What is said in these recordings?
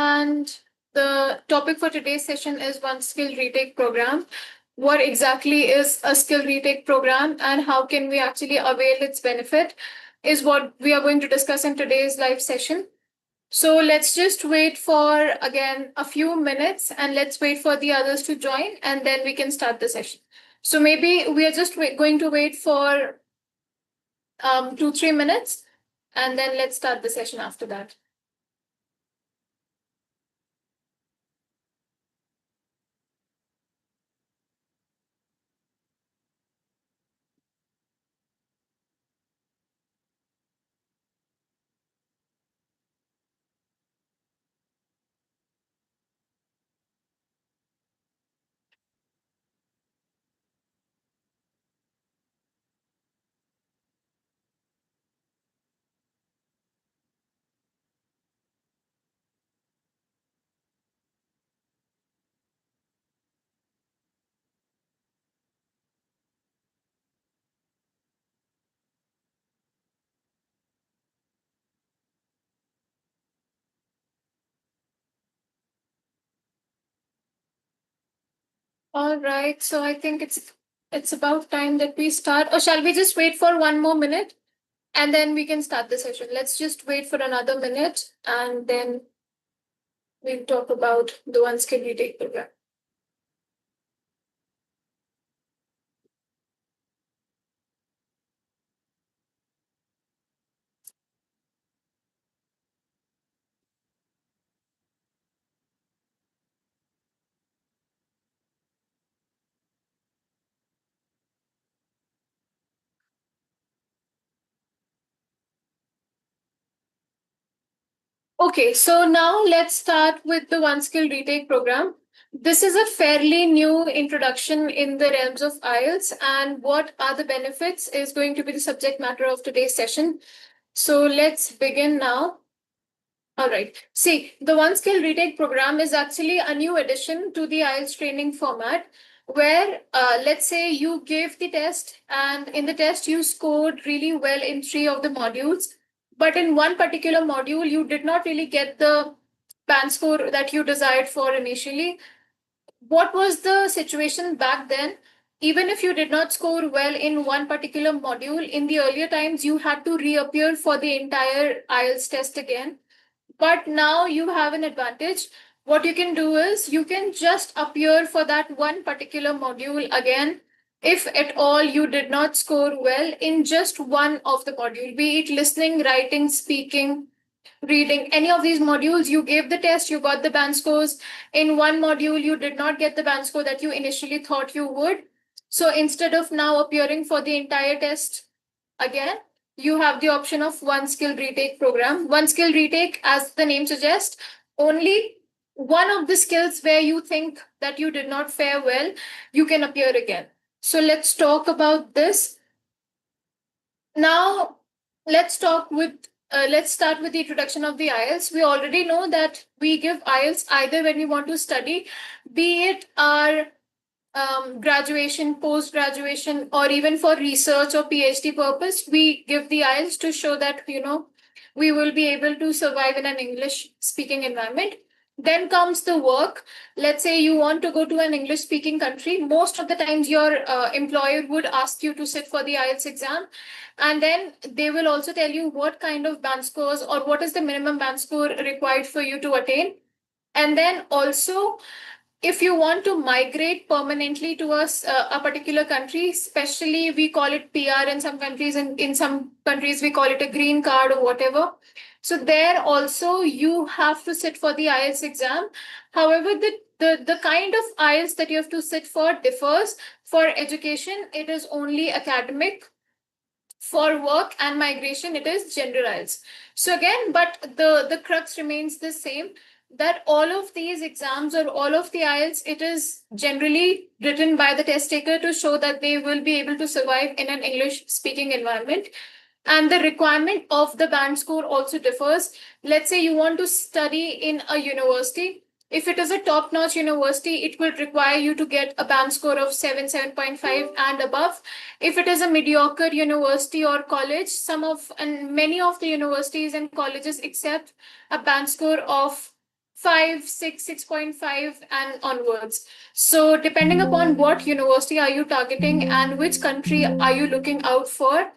And the topic for today's session is One Skill Retake program. What exactly is a skill retake program and how can we actually avail its benefit is what we are going to discuss in today's live session. So let's just wait for, again, a few minutes and let's wait for the others to join and then we can start the session. So maybe we are just going to wait for 2-3 minutes and then let's start the session after that. All right, so I think it's about time that we start. Or shall we just wait for one more minute and then we can start the session? Let's just wait for another minute and then we'll talk about the One Skill Retake program. Okay, so now let's start with the One Skill Retake program. This is a fairly new introduction in the realms of IELTS, and what are the benefits is going to be the subject matter of today's session. So let's begin now. All right. See, the One Skill Retake program is actually a new addition to the IELTS training format where, let's say you gave the test and in the test you scored really well in 3 of the modules, but in one particular module you did not really get the band score that you desired for initially. What was the situation back then? Even if you did not score well in one particular module, in the earlier times you had to reappear for the entire IELTS test again. But now you have an advantage. What you can do is you can just appear for that one particular module again. If at all you did not score well in just one of the module, be it listening, writing, speaking, reading, any of these modules, you gave the test, you got the band scores. In one module, you did not get the band score that you initially thought you would. So instead of now appearing for the entire test again, you have the option of One Skill Retake program. One Skill Retake, as the name suggests, only one of the skills where you think that you did not fare well, you can appear again. So let's talk about this. Now, let's start with the introduction of the IELTS. We already know that we give IELTS either when we want to study, be it our graduation, post-graduation, or even for research or PhD purpose, we give the IELTS to show that, we will be able to survive in an English-speaking environment. Then comes the work. Let's say you want to go to an English-speaking country. Most of the times your employer would ask you to sit for the IELTS exam. And then they will also tell you what kind of band scores or what is the minimum band score required for you to attain. And then also, if you want to migrate permanently to a particular country, especially we call it PR in some countries, and in some countries we call it a green card or whatever. So there also you have to sit for the IELTS exam. However, the kind of IELTS that you have to sit for differs. For education, it is only academic. For work and migration, it is general IELTS. So again, but the crux remains the same, that all of these exams or all of the IELTS, it is generally written by the test taker to show that they will be able to survive in an English speaking environment. And the requirement of the band score also differs. Let's say you want to study in a university. If it is a top-notch university, it will require you to get a band score of 7, 7.5 and above. If it is a mediocre university or college, many of the universities and colleges accept a band score of 5, 6, 6.5 and onwards. So depending upon what university are you targeting and which country are you looking out for,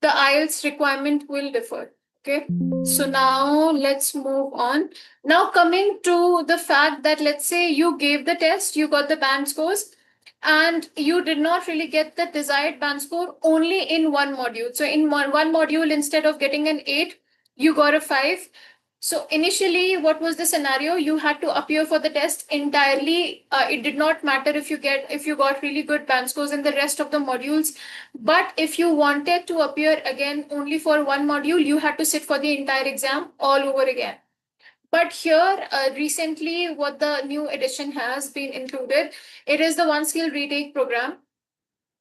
the IELTS requirement will differ. Okay. So now let's move on. Now coming to the fact that let's say you gave the test, you got the band scores, and you did not really get the desired band score only in one module. So in one module, instead of getting an 8, you got a 5. So initially, what was the scenario? You had to appear for the test entirely. It did not matter if you got really good band scores in the rest of the modules. But if you wanted to appear again only for one module, you had to sit for the entire exam all over again. But here, recently, what the new edition has been included, it is the One Skill Retake program.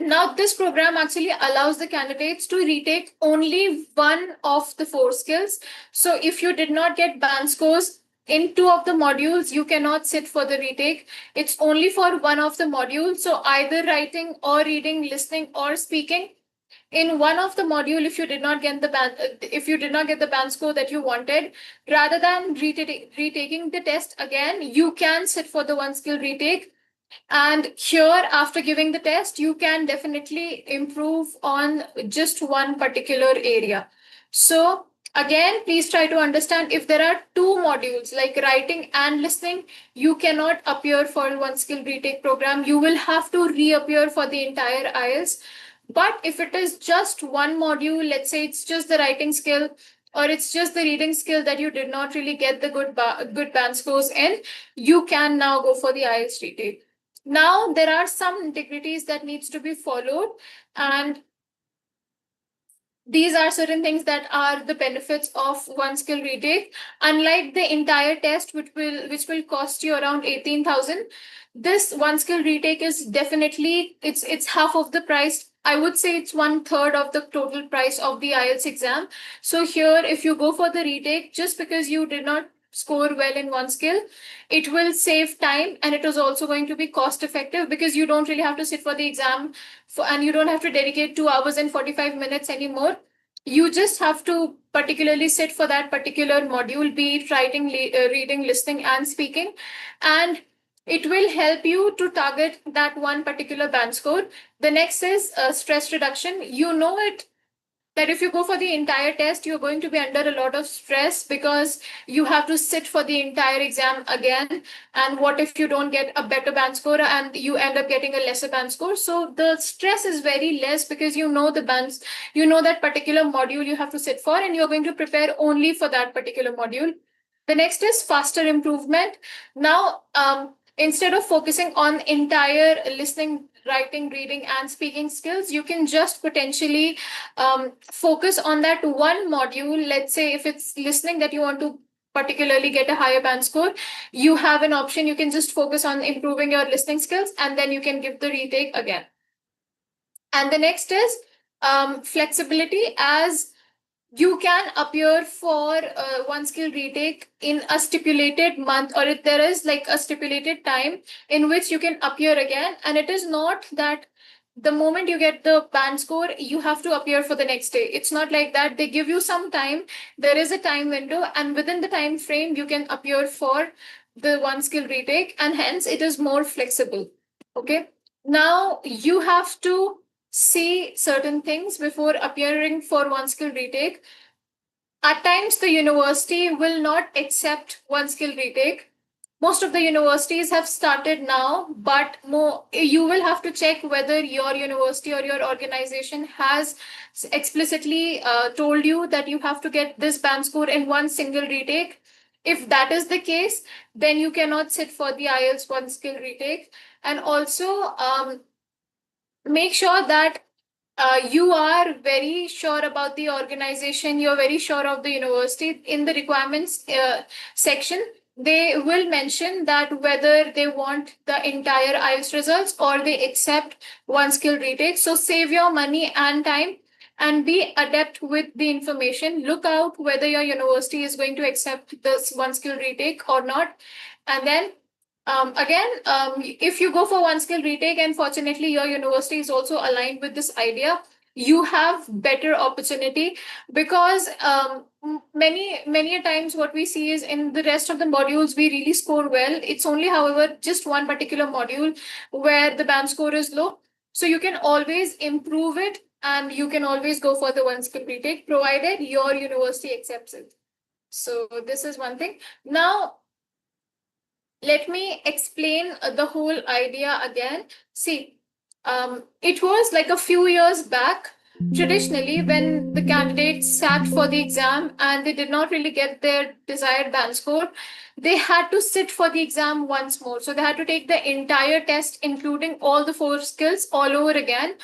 Now, this program actually allows the candidates to retake only one of the 4 skills. So if you did not get band scores in 2 of the modules, you cannot sit for the retake. It's only for one of the modules. So either writing or reading, listening or speaking. In one of the module, if you did not get the band score that you wanted, rather than retaking the test again, you can sit for the one skill retake. And here, after giving the test, you can definitely improve on just one particular area. So again, please try to understand, if there are 2 modules like writing and listening, you cannot appear for one skill retake program. You will have to reappear for the entire IELTS. But if it is just one module, let's say it's just the writing skill or it's just the reading skill that you did not really get the good band scores in, you can now go for the IELTS retake. Now, there are some integrities that needs to be followed, and these are certain things that are the benefits of one skill retake. Unlike the entire test, which will cost you around 18,000, this one skill retake is definitely it's half of the price. I would say it's 1/3 of the total price of the IELTS exam. So here, if you go for the retake, just because you did not score well in one skill, it will save time, and it is also going to be cost effective because you don't really have to sit for the exam and you don't have to dedicate 2 hours and 45 minutes anymore. You just have to particularly sit for that particular module, be it writing, reading, listening, and speaking. And it will help you to target that one particular band score. The next is stress reduction. You know it that if you go for the entire test, you're going to be under a lot of stress because you have to sit for the entire exam again. And what if you don't get a better band score and you end up getting a lesser band score? So the stress is very less because you know the bands, you know that particular module you have to sit for, and you're going to prepare only for that particular module. The next is faster improvement. Now, instead of focusing on entire listening, writing, reading, and speaking skills, you can just potentially focus on that one module. Let's say if it's listening that you want to particularly get a higher band score, you have an option. You can just focus on improving your listening skills, and then you can give the retake again. And the next is flexibility, as you can appear for one skill retake in a stipulated month, or if there is like a stipulated time in which you can appear again. And it is not that the moment you get the band score, you have to appear for the next day. It's not like that. They give you some time. There is a time window, and within the time frame, you can appear for the one skill retake, and hence it is more flexible. Okay. Now you have to see certain things before appearing for one skill retake. At times, the university will not accept one skill retake. Most of the universities have started now, but you will have to check whether your university or your organization has explicitly told you that you have to get this band score in one single retake. If that is the case, then you cannot sit for the IELTS one skill retake. And also, make sure that you are very sure about the organization, you're very sure of the university. In the requirements section, they will mention that whether they want the entire IELTS results or they accept one skill retake. So save your money and time and be adept with the information. Look out whether your university is going to accept this one skill retake or not. And then if you go for one skill retake and fortunately your university is also aligned with this idea, you have better opportunity, because many a times what we see is in the rest of the modules we really score well. It's only, however, just one particular module where the band score is low. So you can always improve it, and you can always go for the one skill retake, provided your university accepts it. So this is one thing. Now, let me explain the whole idea again. See, it was like a few years back. Traditionally, when the candidates sat for the exam and they did not really get their desired band score, they had to sit for the exam once more. So they had to take the entire test, including all the four skills, all over again.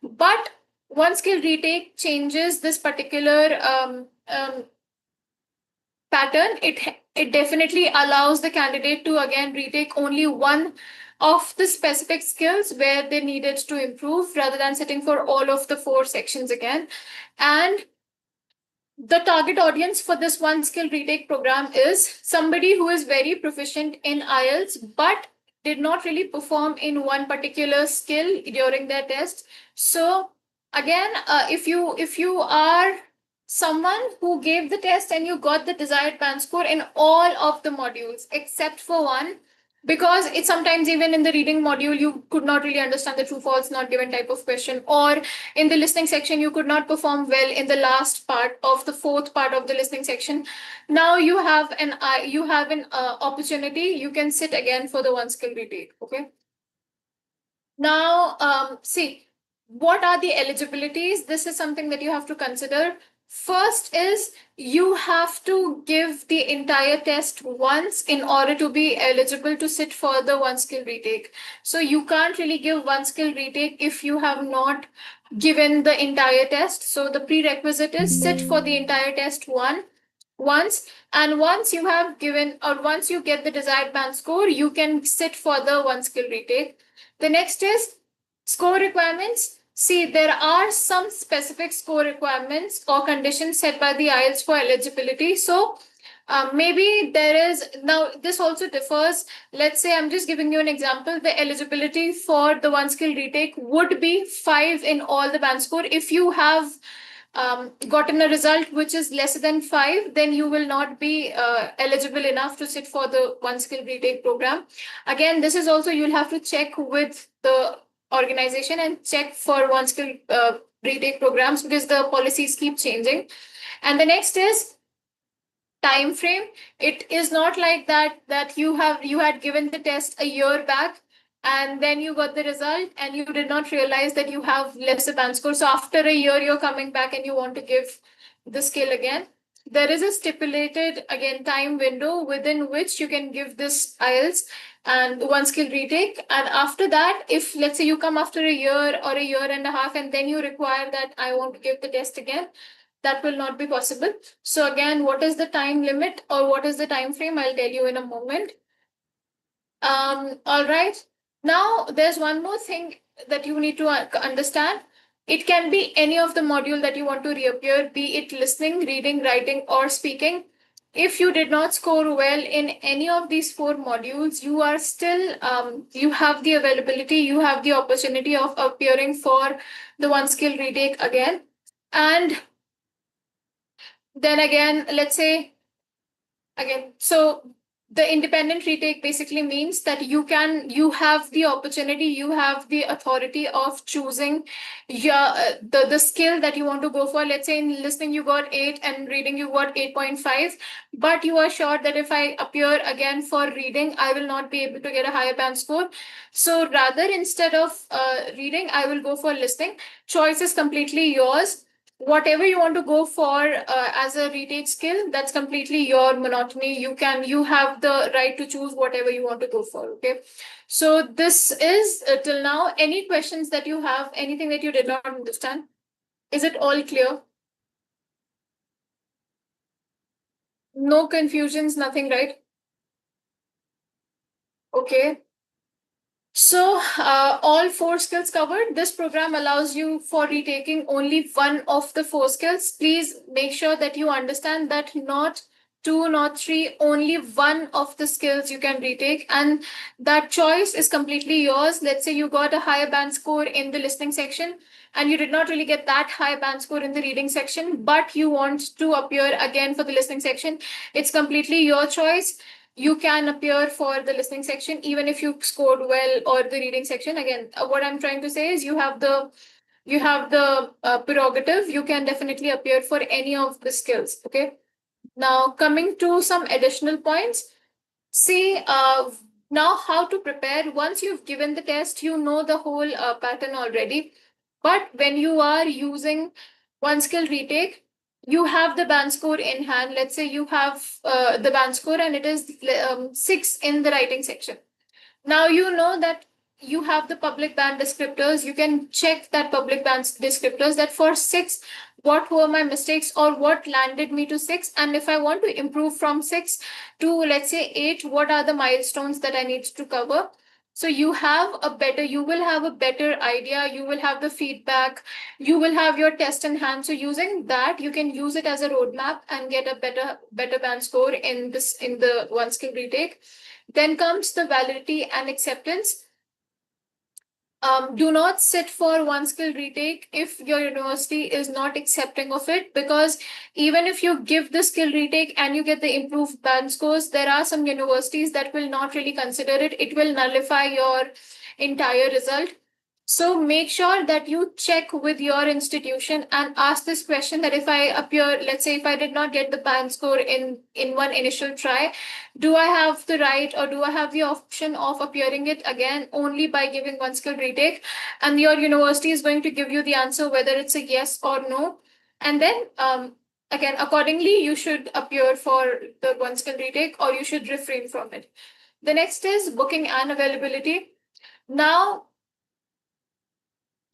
But one skill retake changes this particular pattern. It definitely allows the candidate to again retake only one of the specific skills where they needed to improve, rather than sitting for all of the four sections again. And the target audience for this one skill retake program is somebody who is very proficient in IELTS but did not really perform in one particular skill during their test. So again, if you are someone who gave the test and you got the desired band score in all of the modules except for one, because it's sometimes even in the reading module you could not really understand the true false not given type of question, or in the listening section you could not perform well in the last part of the fourth part of the listening section. Now you have an opportunity. You can sit again for the one skill retake. Okay. Now, see, what are the eligibilities? This is something that you have to consider. First is you have to give the entire test once in order to be eligible to sit for the one skill retake. So you can't really give one skill retake if you have not given the entire test. So the prerequisite is sit for the entire test once, and once you have given, or once you get the desired band score, you can sit for the one skill retake. The next is score requirements. See, there are some specific score requirements or conditions set by the IELTS for eligibility. So maybe there is, now this also differs. Let's say I'm just giving you an example. The eligibility for the one skill retake would be 5 in all the band score. If you have gotten a result which is less than 5, then you will not be eligible enough to sit for the one skill retake program. Again, this is also, you'll have to check with the organization and check for one skill retake programs, because the policies keep changing. And the next is time frame. It is not like that you had given the test a year back and then you got the result and you did not realize that you have lesser band score. So after a year, you're coming back and you want to give the skill again. There is a stipulated, again, time window within which you can give this IELTS and one skill retake. And after that, if let's say you come after a year or a year and a half and then you require that I want to give the test again, that will not be possible. So again, what is the time limit or what is the time frame? I'll tell you in a moment. All right. Now, there's one more thing that you need to understand. It can be any of the module that you want to reappear, be it listening, reading, writing, or speaking. If you did not score well in any of these 4 modules, you are still, you have the availability, you have the opportunity of appearing for the one skill retake again. And then again, let's say, again, so the independent retake basically means that you have the opportunity, you have the authority of choosing the skill that you want to go for. Let's say in listening you got 8 and reading you got 8.5, but you are sure that if I appear again for reading, I will not be able to get a higher band score. So rather, instead of reading, I will go for listening. Choice is completely yours. Whatever you want to go for as a retake skill, that's completely your monotony. You have the right to choose whatever you want to go for. Okay. So this is till now. Any questions that you have, anything that you did not understand? Is it all clear? No confusions, nothing, right? Okay. So all 4 skills covered. This program allows you for retaking only one of the 4 skills. Please make sure that you understand that not 2, not 3, only one of the skills you can retake, and that choice is completely yours. Let's say you got a higher band score in the listening section and you did not really get that high band score in the reading section, but you want to appear again for the listening section. It's completely your choice. You can appear for the listening section even if you scored well or the reading section. Again, what I'm trying to say is you have the prerogative. You can definitely appear for any of the skills. Okay. Now, coming to some additional points, see, now how to prepare. Once you've given the test, you know the whole pattern already. But when you are using one skill retake, you have the band score in hand. Let's say you have the band score and it is 6 in the writing section. Now you know that you have the public band descriptors. You can check that public band descriptors, that for 6, what were my mistakes or what landed me to 6. And if I want to improve from 6 to, let's say, 8, what are the milestones that I need to cover? So you will have a better idea. You will have the feedback. You will have your test in hand. So using that, you can use it as a roadmap and get a better band score in the one skill retake. Then comes the validity and acceptance. Do not sit for one skill retake if your university is not accepting of it, because even if you give the skill retake and you get the improved band scores, there are some universities that will not really consider it. It will nullify your entire result. So make sure that you check with your institution and ask this question, that if I appear, let's say if I did not get the band score in one initial try, do I have the right or do I have the option of appearing it again only by giving one skill retake? And your university is going to give you the answer whether it's a yes or no. And then again, accordingly, you should appear for the one skill retake or you should refrain from it. The next is booking and availability. Now,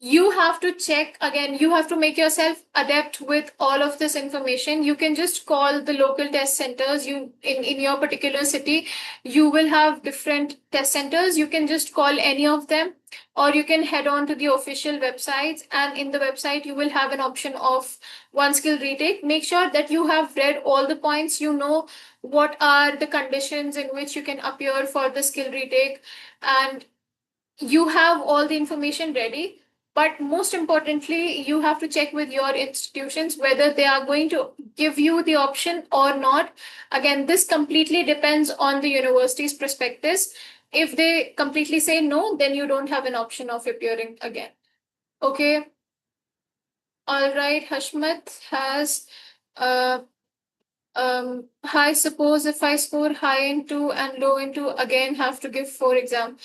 you have to check again, you have to make yourself adept with all of this information. You can just call the local test centers. In your particular city, you will have different test centers. You can just call any of them, or you can head on to the official websites, and in the website you will have an option of one skill retake. Make sure that you have read all the points. You know what are the conditions in which you can appear for the skill retake, and you have all the information ready. But most importantly, you have to check with your institutions whether they are going to give you the option or not. Again, this completely depends on the university's prospectus. If they completely say no, then you don't have an option of appearing again. Okay. All right. Hashmat has high. Suppose if I score high in 2 and low in 2, again have to give 4 exam.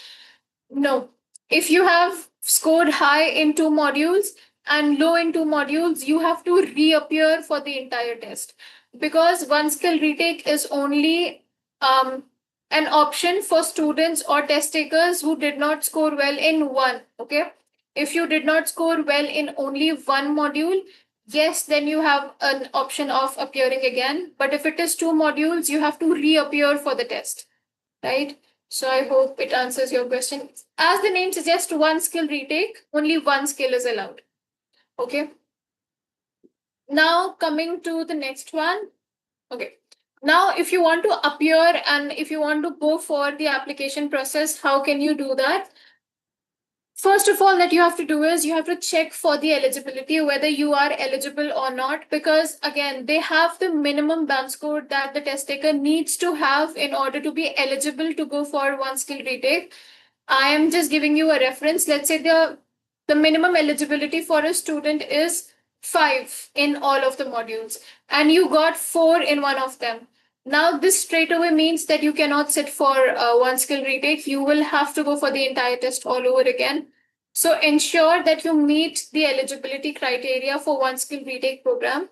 No. If you have scored high in 2 modules and low in 2 modules, you have to reappear for the entire test, because one skill retake is only an option for students or test takers who did not score well in one. Okay. If you did not score well in only one module, yes, then you have an option of appearing again. But if it is 2 modules, you have to reappear for the test, right? So I hope it answers your question. As the name suggests, one skill retake, only one skill is allowed. Okay. Now coming to the next one. Okay. Now, if you want to appear and if you want to go for the application process, how can you do that? First of all, that you have to do is you have to check for the eligibility, whether you are eligible or not, because again, they have the minimum band score that the test taker needs to have in order to be eligible to go for one skill retake. I am just giving you a reference. Let's say the minimum eligibility for a student is 5 in all of the modules, and you got 4 in one of them. Now, this straight away means that you cannot sit for one skill retake. You will have to go for the entire test all over again. So ensure that you meet the eligibility criteria for one skill retake program.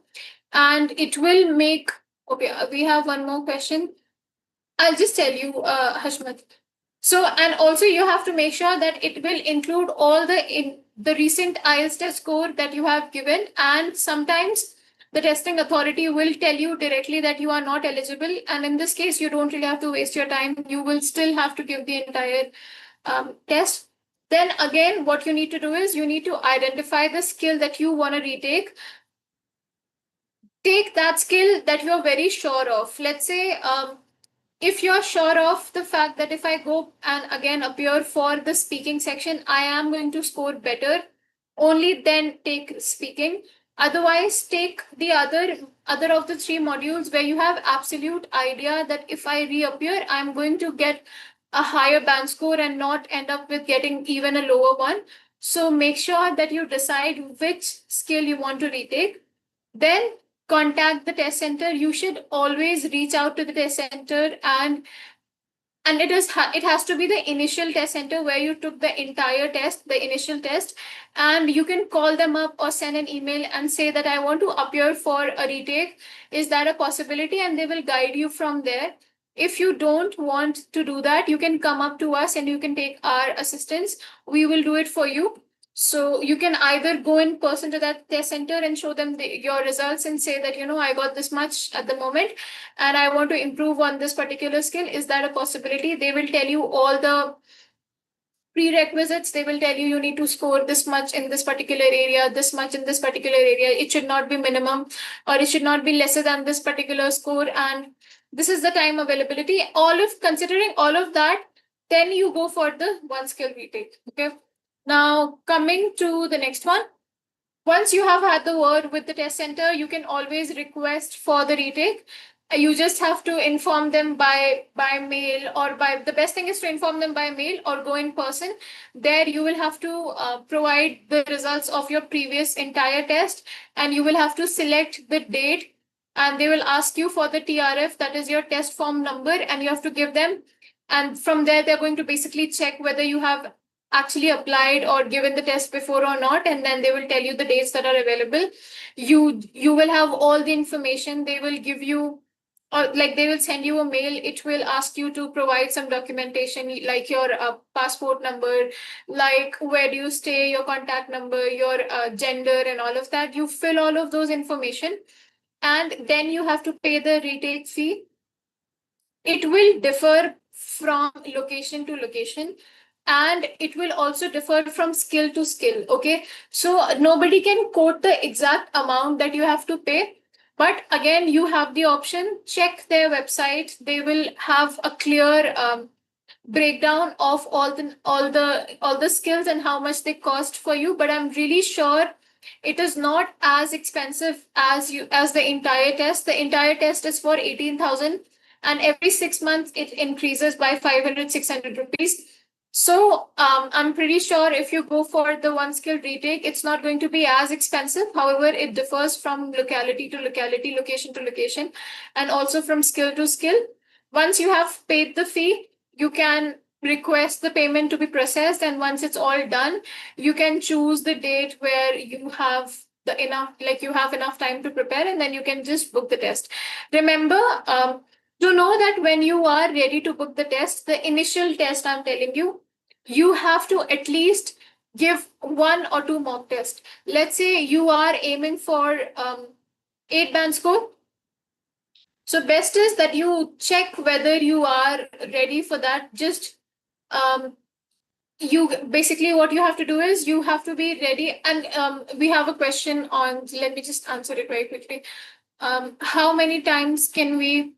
And it will make, okay, we have one more question. I'll just tell you, Hashmat. So, and also you have to make sure that it will include all the recent IELTS test score that you have given. And sometimes the testing authority will tell you directly that you are not eligible. And in this case, you don't really have to waste your time. You will still have to give the entire test. Then again, what you need to do is you need to identify the skill that you want to retake. take that skill that you're very sure of. Let's say if you're sure of the fact that if I go and again appear for the speaking section, I am going to score better, only then take speaking. Otherwise, take the other of the three modules where you have absolute idea that if I reappear, I'm going to get a higher band score and not end up with getting even a lower one. So make sure that you decide which skill you want to retake. Then contact the test center. You should always reach out to the test center, and it has to be the initial test center where you took the entire test, the initial test, and you can call them up or send an email and say that I want to appear for a retake. Is that a possibility? And they will guide you from there. If you don't want to do that, you can come up to us and you can take our assistance. We will do it for you. So you can either go in person to that test center and show them your results and say that, I got this much at the moment and I want to improve on this particular skill. Is that a possibility? They will tell you all the prerequisites. They will tell you you need to score this much in this particular area, this much in this particular area. It should not be minimum or it should not be lesser than this particular score. And this is the time availability. Considering all of that, then you go for the one skill retake. Okay. Now coming to the next one. Once you have had the word with the test center, you can always request for the retake. You just have to inform them by mail, or by the best thing is to inform them by mail or go in person. There you will have to provide the results of your previous entire test, and you will have to select the date, and they will ask you for the TRF, that is your test form number, and you have to give them. And from there, they're going to basically check whether you have actually applied or given the test before or not, and then they will tell you the dates that are available. You will have all the information. They will give you, or like they will send you a mail. It will ask you to provide some documentation like your passport number, like where do you stay, your contact number, your gender, and all of that. You fill all of those information, and then you have to pay the retake fee. It will differ from location to location, and it will also differ from skill to skill. Okay, so nobody can quote the exact amount that you have to pay, but again, you have the option. Check their website. They will have a clear breakdown of all the skills and how much they cost for you. But I'm really sure it is not as expensive as the entire test. The entire test is for 18,000, and every 6 months it increases by 500-600 rupees. So I'm pretty sure if you go for the one skill retake, it's not going to be as expensive. However, it differs from locality to locality, location to location, and also from skill to skill. Once you have paid the fee, you can request the payment to be processed, and once it's all done, you can choose the date where you have you have enough time to prepare, and then you can just book the test. Remember, to know that when you are ready to book the test, the initial test I'm telling you, you have to at least give 1 or 2 mock tests. Let's say you are aiming for 8 band score. So best is that you check whether you are ready for that. Just you basically, what you have to do is you have to be ready. And we have a question on, let me just answer it very quickly. How many times can we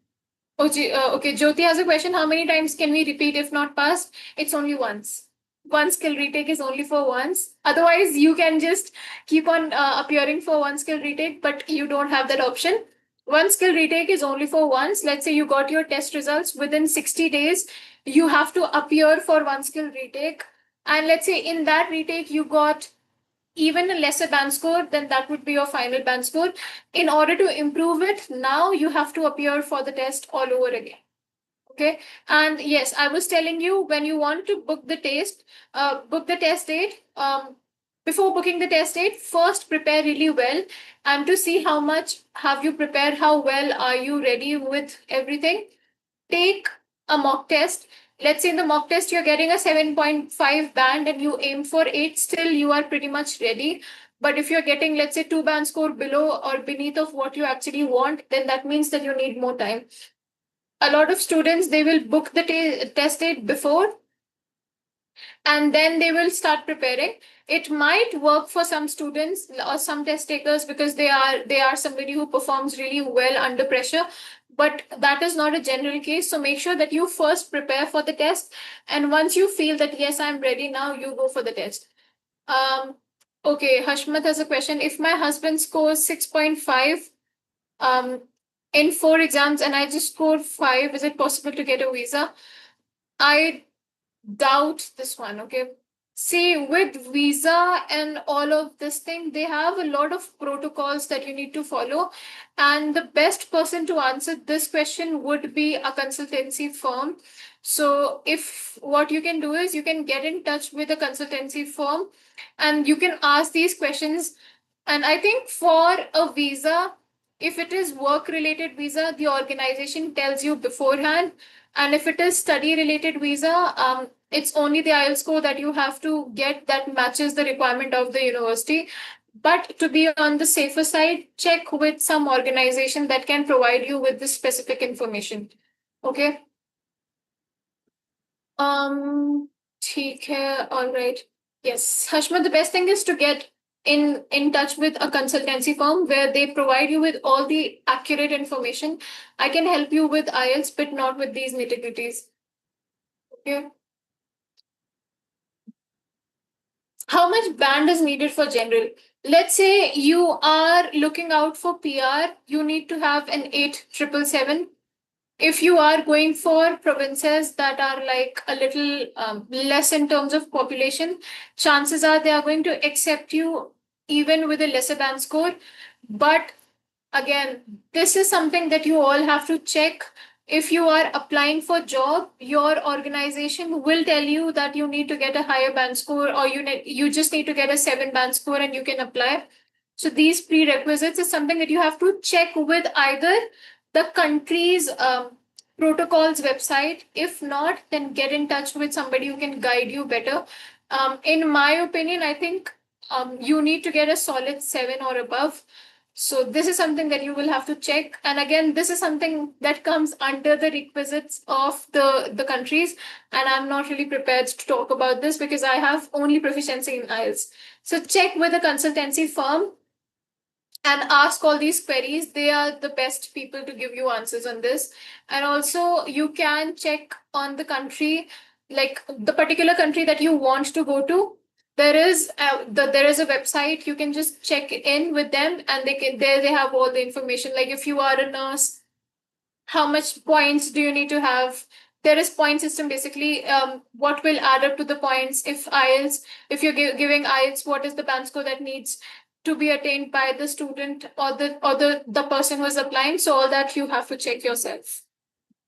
okay, Jyoti has a question. How many times can we repeat if not passed? It's only once. One skill retake is only for once. Otherwise, you can just keep on appearing for one skill retake, but you don't have that option. One skill retake is only for once. Let's say you got your test results within 60 days. You have to appear for one skill retake. And let's say in that retake, you got even a lesser band score, then that would be your final band score. In order to improve it, now you have to appear for the test all over again. Okay. And yes, I was telling you, when you want to book the test date, before booking the test date, first prepare really well, and to see how much have you prepared, how well are you ready with everything. Take a mock test. Let's say in the mock test, you're getting a 7.5 band and you aim for 8, still you are pretty much ready. But if you're getting, let's say, 2 band score below or beneath of what you actually want, then that means that you need more time. A lot of students, they will book the test date before, and then they will start preparing. It might work for some students or some test takers because they are somebody who performs really well under pressure, but that is not a general case. So make sure that you first prepare for the test, and once you feel that yes, I'm ready now, you go for the test. um okay, Hashmat has a question. If my husband scores 6.5 um in 4 exams and I just scored 5, is it possible to get a visa? I doubt this one. Okay. See, with visa and all of this thing, they have a lot of protocols that you need to follow. And the best person to answer this question would be a consultancy firm. So, if what you can do is you can get in touch with a consultancy firm and you can ask these questions. And I think for a visa, if it is work related visa, the organization tells you beforehand. And if it is study related visa, it's only the IELTS score that you have to get that matches the requirement of the university. But to be on the safer side, check with some organization that can provide you with this specific information. Okay. ठीक है, all right. Yes, Hashma, the best thing is to get in touch with a consultancy firm where they provide you with all the accurate information. I can help you with IELTS, but not with these nitty-gritties. Okay. How much band is needed for general? Let's say you are looking out for PR, you need to have an 8777. If you are going for provinces that are like a little less in terms of population, chances are they are going to accept you even with a lesser band score. But again, this is something that you all have to check. If you are applying for job, your organization will tell you that you need to get a higher band score, or you just need to get a 7 band score and you can apply. So these prerequisites is something that you have to check with either the country's protocols website. If not, then get in touch with somebody who can guide you better. In my opinion, I think you need to get a solid 7 or above. So this is something that you will have to check. And again, this is something that comes under the requisites of the countries. And I'm not really prepared to talk about this because I have only proficiency in IELTS. So check with a consultancy firm and ask all these queries. They are the best people to give you answers on this. And also you can check on the country, like the particular country that you want to go to. There is a website. You can just check in with them, and they have all the information. Like if you are a nurse, how much points do you need to have? There is point system basically. What will add up to the points if IELTS, if you're giving IELTS, what is the band score that needs to be attained by the student or the person who is applying? So all that you have to check yourself.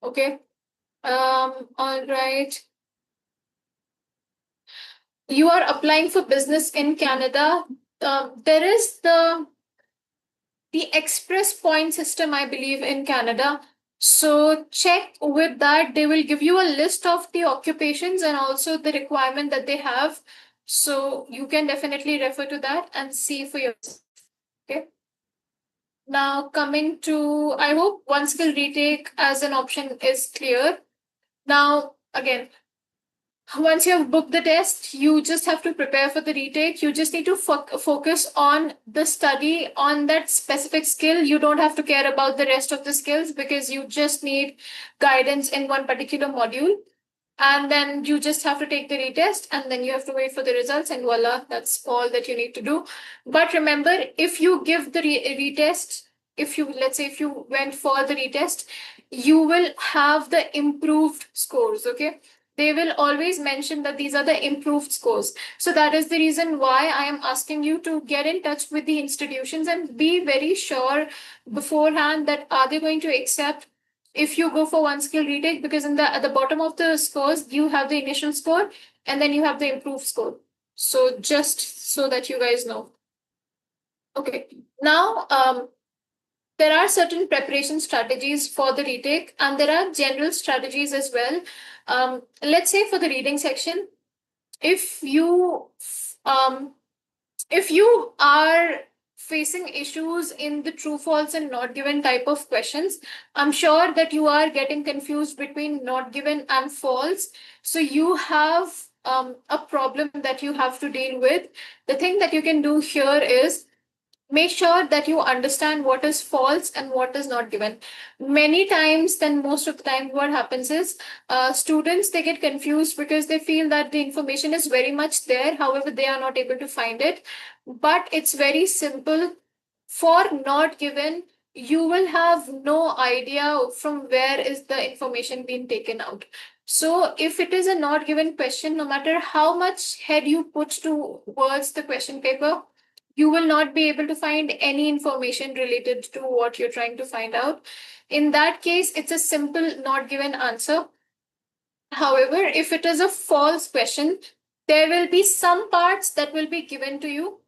Okay. All right. You are applying for business in Canada. There is the express point system, I believe, in Canada. So check with that. They will give you a list of the occupations and also the requirement that they have. So you can definitely refer to that and see for yourself. Okay. Now coming to, I hope one skill retake as an option is clear. Now, again, once you have booked the test, you just have to prepare for the retake. You just need to focus on the study on that specific skill. You don't have to care about the rest of the skills because you just need guidance in one particular module. And then you just have to take the retest and then you have to wait for the results, and voila, that's all that you need to do. But remember, if you give the retest, if you, let's say, if you went for the retest, you will have the improved scores. Okay. They will always mention that these are the improved scores. So that is the reason why I am asking you to get in touch with the institutions and be very sure beforehand that are they going to accept if you go for one skill retake, because in the at the bottom of the scores you have the initial score and then you have the improved score. So just so that you guys know. Okay. Now there are certain preparation strategies for the retake and there are general strategies as well. Let's say for the reading section, if you um, if you are facing issues in the true, false, and not given type of questions, I'm sure that you are getting confused between not given and false. So you have a problem that you have to deal with, the thing that you can do here is make sure that you understand what is false and what is not given. Many times, then most of the time, what happens is students, they get confused because they feel that the information is very much there, however they are not able to find it. But it's very simple. For not given, you will have no idea from where is the information being taken out. So if it is a not given question, no matter how much head you put towards the question paper, you will not be able to find any information related to what you're trying to find out. In that case, it's a simple not given answer. However, if it is a false question, there will be some parts that will be given to you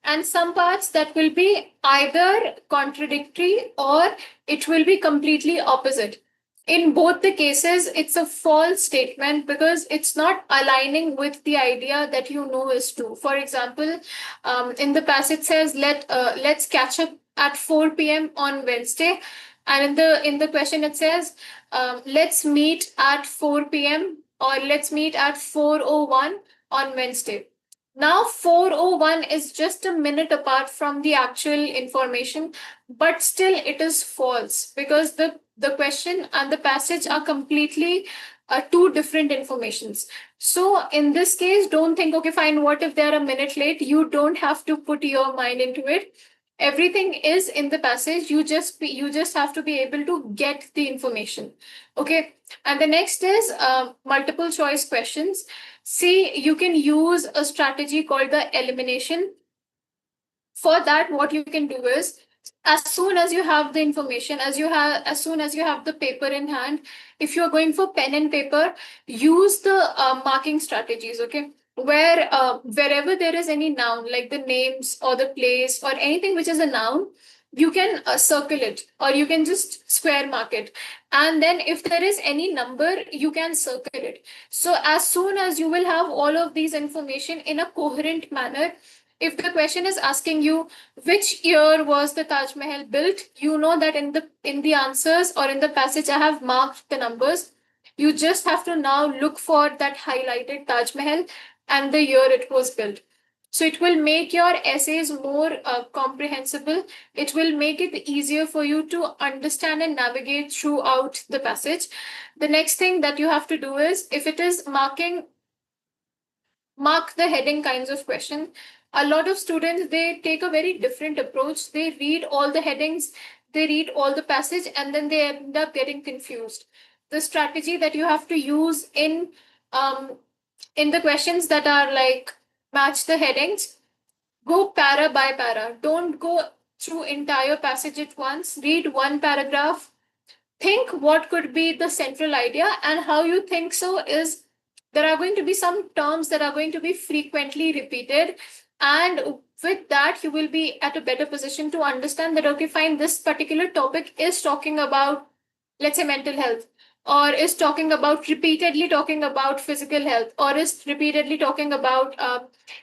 and some parts that will be either contradictory or it will be completely opposite. In both the cases, it's a false statement because it's not aligning with the idea that you know is true. For example, in the passage says, let's catch up at 4 p.m. on Wednesday, and in the question it says, let's meet at 4 p.m. or let's meet at 4:01 on Wednesday. Now, 4:01 is just a minute apart from the actual information, but still it is false because the question and the passage are completely two different informations. So in this case, don't think, okay, fine, what if they're a minute late? You don't have to put your mind into it. Everything is in the passage. You just have to be able to get the information. Okay. And the next is multiple choice questions. See, you can use a strategy called the elimination. For that, what you can do is, as soon as you have the information, as soon as you have the paper in hand, if you're going for pen and paper, use the marking strategies. Okay, wherever there is any noun, like the names or the place or anything which is a noun, you can circle it or you can just square mark it. And then if there is any number, you can circle it. So as soon as you will have all of these information in a coherent manner, if the question is asking you which year was the Taj Mahal built, you know that in the answers or in the passage I have marked the numbers. You just have to now look for that highlighted Taj Mahal and the year it was built. So it will make your essays more comprehensible. It will make it easier for you to understand and navigate throughout the passage. The next thing that you have to do is, if it is mark the heading kinds of question, a lot of students, they take a very different approach. They read all the headings, they read all the passage, and then they end up getting confused. The strategy that you have to use um in the questions that are like match the headings, go para by para. Don't go through entire passage at once. Read one paragraph, think what could be the central idea, and how you think so is, there are going to be some terms that are going to be frequently repeated, and with that you will be at a better position to understand that, okay, fine, this particular topic is talking about, let's say, mental health, or is talking about repeatedly talking about physical health, or is repeatedly talking about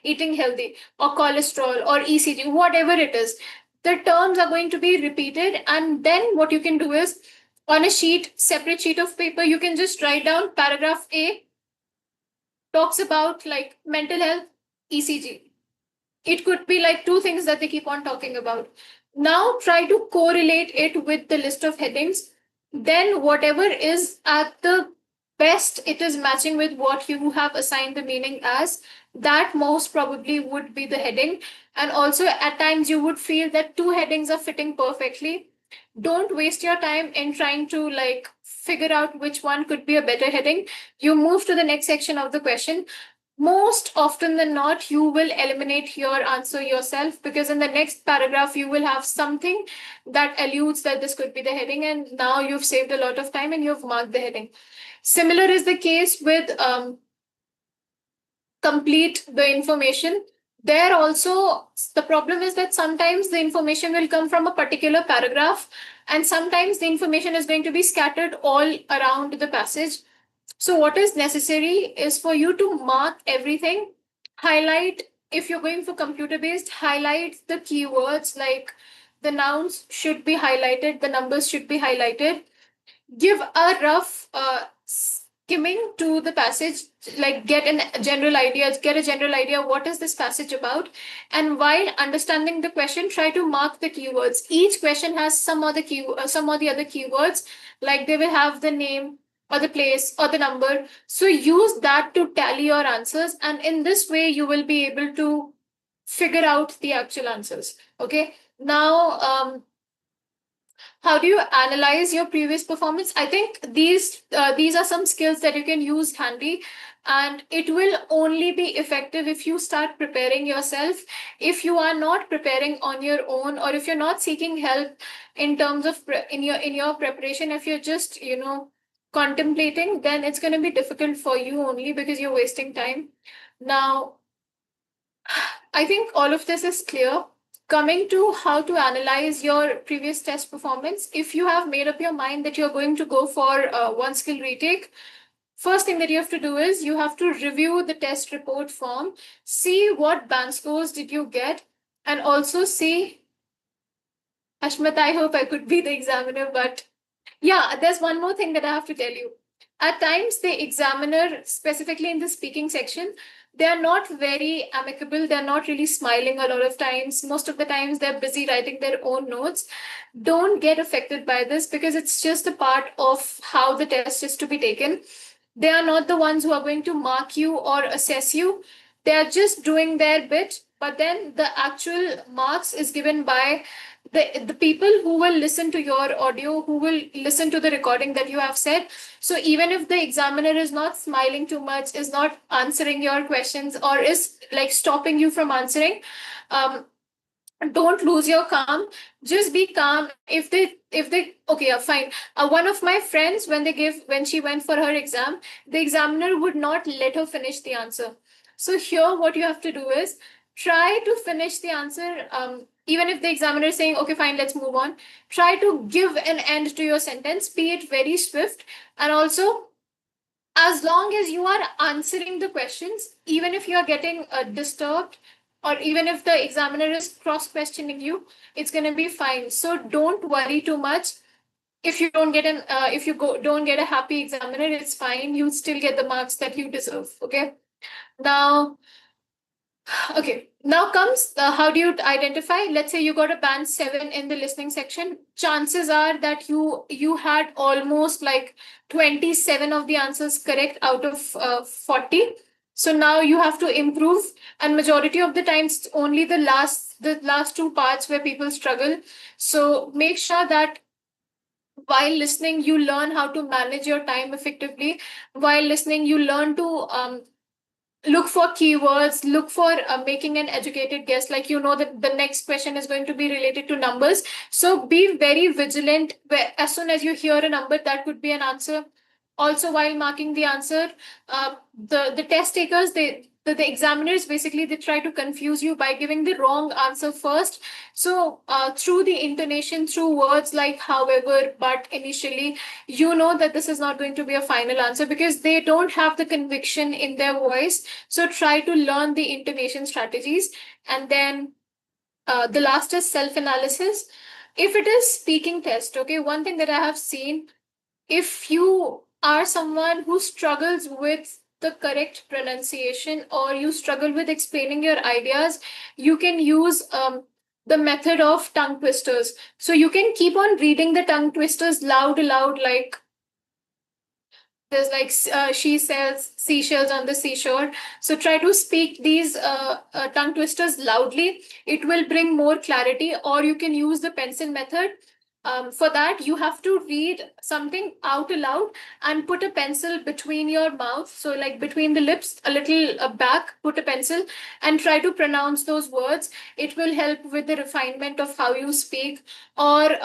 eating healthy or cholesterol or ECG, whatever it is. The terms are going to be repeated, and then what you can do is, on a separate sheet of paper, you can just write down paragraph A talks about like mental health, ECG. It could be like two things that they keep on talking about. Now try to correlate it with the list of headings. Then whatever is at the best, it is matching with what you have assigned the meaning as, that most probably would be the heading. And also at times you would feel that two headings are fitting perfectly. Don't waste your time in trying to like figure out which one could be a better heading. You move to the next section of the question. Most often than not, you will eliminate your answer yourself, because in the next paragraph you will have something that alludes that this could be the heading, and now you've saved a lot of time and you've marked the heading. Similar is the case with complete the information. There also, the problem is that sometimes the information will come from a particular paragraph, and sometimes the information is going to be scattered all around the passage. So what is necessary is for you to mark everything, highlight, if you're going for computer based, highlight the keywords, like the nouns should be highlighted, the numbers should be highlighted. Give a rough skimming to the passage, like get a general idea what is this passage about, and while understanding the question, try to mark the keywords. Each question has some or the other keywords, like they will have the name or the place or the number. So use that to tally your answers, and in this way you will be able to figure out the actual answers. Okay. Now, how do you analyze your previous performance? I think these are some skills that you can use handy, and it will only be effective if you start preparing yourself. If you are not preparing on your own, or if you're not seeking help in terms of in your preparation, if you're just contemplating, then it's going to be difficult for you only because you're wasting time. Now, I think all of this is clear. Coming to how to analyze your previous test performance, if you have made up your mind that you're going to go for one skill retake, first thing that you have to do is you have to review the test report form, see what band scores did you get, and also see, Ashmat, I hope I could be the examiner, but yeah, there's one more thing that I have to tell you. At times, the examiner, specifically in the speaking section, they are not very amicable. They're not really smiling a lot of times. Most of the times, they're busy writing their own notes. Don't get affected by this because it's just a part of how the test is to be taken. They are not the ones who are going to mark you or assess you. They are just doing their bit, but then the actual marks is given by the people who will listen to your audio, who will listen to the recording that you have said. So even if the examiner is not smiling too much, is not answering your questions, or is like stopping you from answering, don't lose your calm. Just be calm. If they okay, yeah, fine. One of my friends, when she went for her exam, the examiner would not let her finish the answer. So here what you have to do is try to finish the answer. Even if the examiner is saying, okay, fine, let's move on, try to give an end to your sentence, be it very swift. And also, as long as you are answering the questions, even if you are getting disturbed, or even if the examiner is cross questioning you, it's going to be fine. So don't worry too much. If you don't get an if you go don't get a happy examiner, it's fine. You still get the marks that you deserve. Okay. Now, okay, now comes how do you identify? Let's say you got a band 7 in the listening section. Chances are that you had almost like 27 of the answers correct out of 40. So now you have to improve, and majority of the times only the last two parts where people struggle. So make sure that while listening you learn how to manage your time effectively. While listening you learn to look for keywords, look for making an educated guess, like you know that the next question is going to be related to numbers. So be very vigilant where as soon as you hear a number, that could be an answer. Also, while marking the answer, the test takers, the examiners, basically they try to confuse you by giving the wrong answer first. So through the intonation, through words like however, but, initially, you know that this is not going to be a final answer because they don't have the conviction in their voice. So try to learn the intonation strategies. And then the last is self-analysis. If it is speaking test, okay, one thing that I have seen, if you are someone who struggles with the correct pronunciation, or you struggle with explaining your ideas, you can use the method of tongue twisters. So you can keep on reading the tongue twisters loud, like there's like she sells seashells on the seashore. So try to speak these tongue twisters loudly. It will bring more clarity. Or you can use the pencil method. For that, you have to read something out aloud and put a pencil between your mouth. So, like between the lips, a little back, put a pencil and try to pronounce those words. It will help with the refinement of how you speak. Or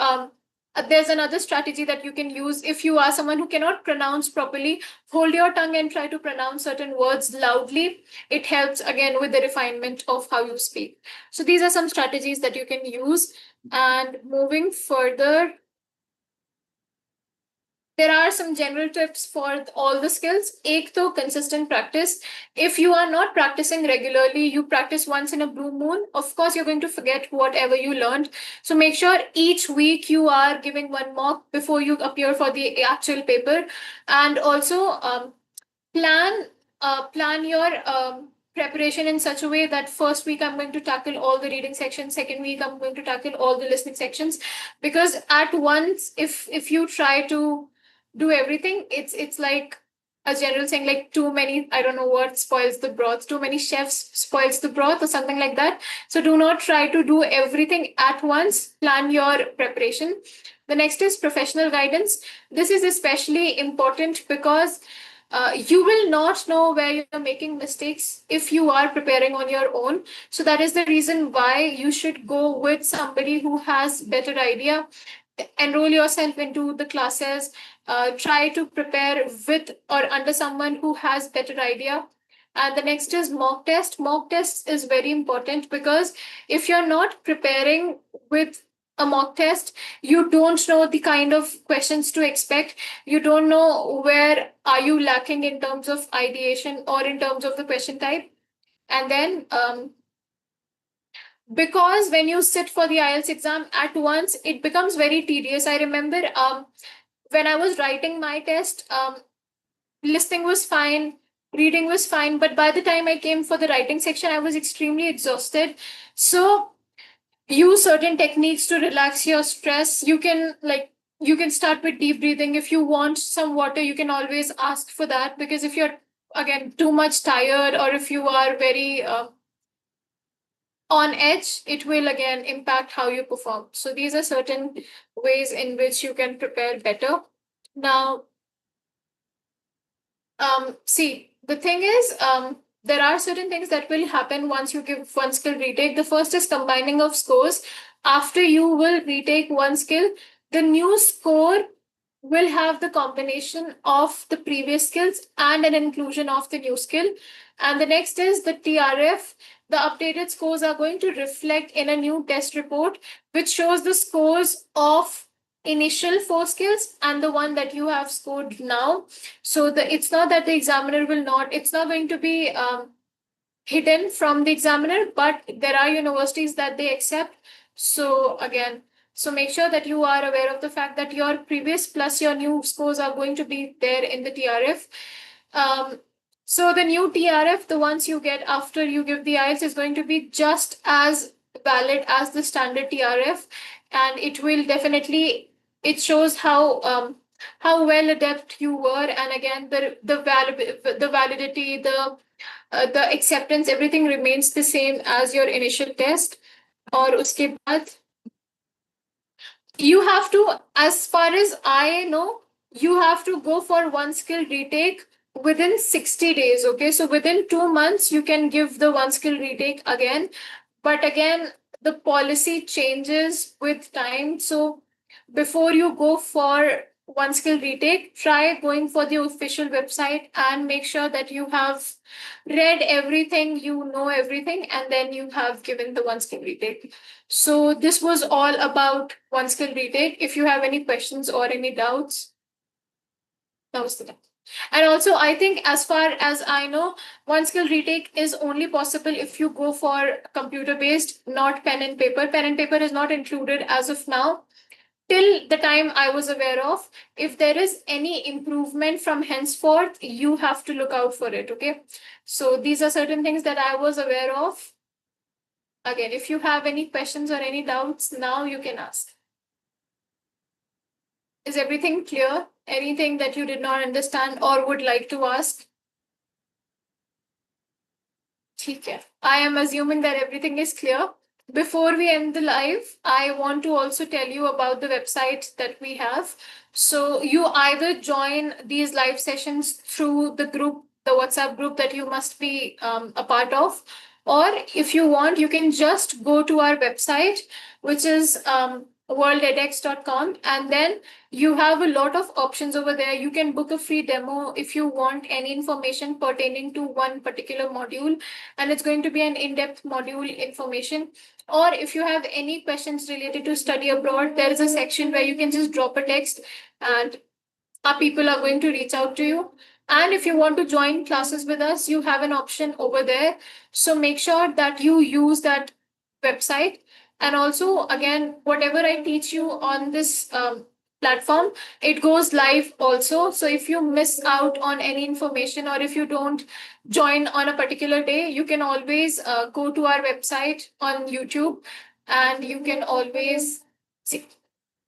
there's another strategy that you can use. If you are someone who cannot pronounce properly, hold your tongue and try to pronounce certain words loudly. It helps again with the refinement of how you speak. So these are some strategies that you can use. And moving further, there are some general tips for all the skills. एक तो consistent practice. If you are not practicing regularly, you practice once in a blue moon, of course you're going to forget whatever you learned. So make sure each week you are giving one mock before you appear for the actual paper. And also plan your preparation in such a way that first week I'm going to tackle all the reading sections, second week I'm going to tackle all the listening sections, because at once, if you try to do everything, it's like a general saying, like too many, I don't know what spoils the broth, too many chefs spoils the broth or something like that. So do not try to do everything at once. Plan your preparation. The next is professional guidance. This is especially important because you will not know where you're making mistakes if you are preparing on your own. So that is the reason why you should go with somebody who has better idea. Enroll yourself into the classes. Try to prepare with or under someone who has better idea. And the next is mock test. Mock test is very important because if you're not preparing with a mock test, you don't know the kind of questions to expect. You don't know where are you lacking in terms of ideation or in terms of the question type. And then because when you sit for the IELTS exam at once, it becomes very tedious. I remember when I was writing my test, listening was fine, reading was fine, but by the time I came for the writing section, I was extremely exhausted. So use certain techniques to relax your stress. You can start with deep breathing. If you want some water, you can always ask for that, because if you're again too much tired, or if you are very on edge, it will again impact how you perform. So these are certain ways in which you can prepare better. Now, see, the thing is, there are certain things that will happen once you give one skill retake. The first is combining of scores. After you will retake one skill, the new score will have the combination of the previous skills and an inclusion of the new skill. And the next is the TRF. The updated scores are going to reflect in a new test report, which shows the scores of initial four skills and the one that you have scored now. So it's not that the examiner will not, it's not going to be hidden from the examiner, but there are universities that they accept. So again, so make sure that you are aware of the fact that your previous plus your new scores are going to be there in the TRF. So the new TRF, the ones you get after you give the IELTS, is going to be just as valid as the standard TRF, and it will definitely, it shows how well adept you were, and again the validity, the acceptance, everything remains the same as your initial test. और उसके बाद you have to, as far as I know, you have to go for one skill retake within 60 days. Okay, so within 2 months you can give the one skill retake again, but again the policy changes with time. So before you go for one skill retake, try going for the official website and make sure that you have read everything, you know everything, and then you have given the one skill retake. So this was all about one skill retake. If you have any questions or any doubts, that was the time. And also, I think as far as I know, one skill retake is only possible if you go for computer based, not pen and paper. Pen and paper is not included as of now. Till the time I was aware of, if there is any improvement from henceforth, you have to look out for it. Okay. So these are certain things that I was aware of. Again, if you have any questions or any doubts, now you can ask. Is everything clear? Anything that you did not understand or would like to ask? Okay. I am assuming that everything is clear. Before we end the live, I want to also tell you about the website that we have. So you either join these live sessions through the group, the WhatsApp group that you must be a part of, or if you want, you can just go to our website, which is worldedx.com, and then you have a lot of options over there. You can book a free demo if you want any information pertaining to one particular module, and it's going to be an in-depth module information. Or if you have any questions related to study abroad, there is a section where you can just drop a text and our people are going to reach out to you. And if you want to join classes with us, you have an option over there. So make sure that you use that website. And also, again, whatever I teach you on this platform, it goes live also. So if you miss out on any information or if you don't join on a particular day, you can always go to our website on YouTube and you can always see.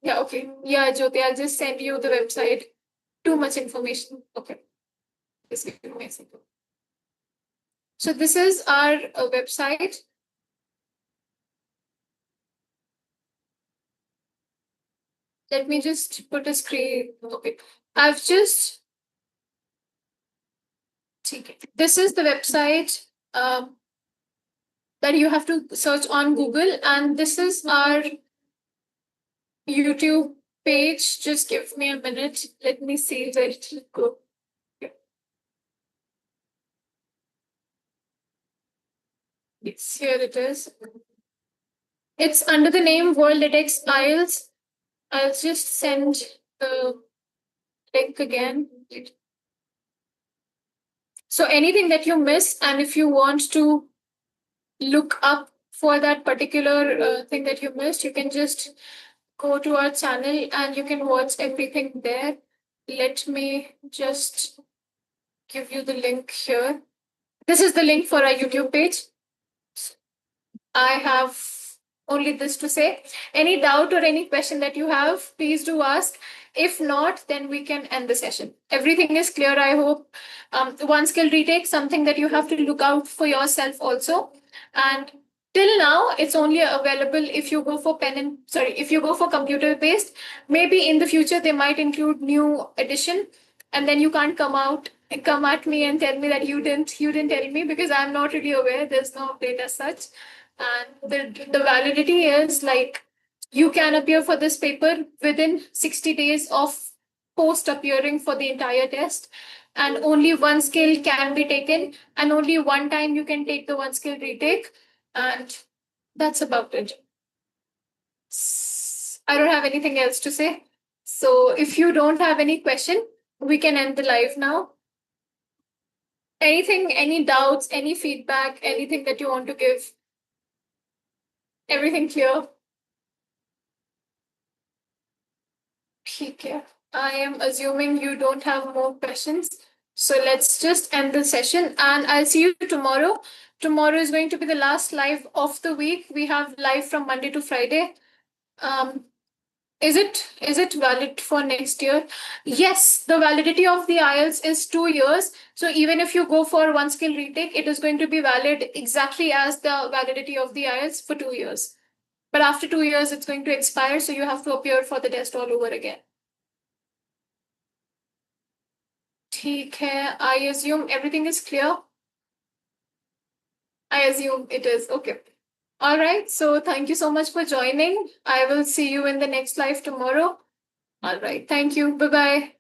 Yeah, okay. Yeah, Jyoti, I'll just send you the website. Too much information. Okay. Just give me a second. So this is our website. Let me just put a screen. Okay. I've just this is the website that you have to search on Google, and this is our YouTube page. Just give me a minute. Let me see where it will go. Yes, here it is. It's under the name World edX IELTS. I'll just send the link again. So anything that you miss, and if you want to look up for that particular thing that you missed, you can just go to our channel and you can watch everything there. Let me just give you the link here. This is the link for our YouTube page. I have only this to say. Any doubt or any question that you have, please do ask. If not, then we can end the session. Everything is clear, I hope. One skill retake, something that you have to look out for yourself also. And till now, it's only available if you go for if you go for computer based. Maybe in the future they might include new edition, and then you can't come at me and tell me that you didn't tell me, because I'm not really aware. There's no update as such. And the validity is like you can appear for this paper within 60 days of post appearing for the entire test, and only one skill can be taken, and only one time you can take the one skill retake, and that's about it. I don't have anything else to say. So if you don't have any question, we can end the live now. Anything, any doubts, any feedback, anything that you want to give? Everything clear? Okay. I am assuming you don't have more questions. So let's just end the session and I'll see you tomorrow. Tomorrow is going to be the last live of the week. We have live from Monday to Friday. Um, is it valid for next year? Yes, the validity of the IELTS is 2 years. So even if you go for one skill retake, it is going to be valid exactly as the validity of the IELTS for 2 years. But after 2 years, it's going to expire. So you have to appear for the test all over again. ठीक है. I assume everything is clear. I assume it is. Okay. All right. So thank you so much for joining. I will see you in the next live tomorrow. All right. Thank you. Bye bye.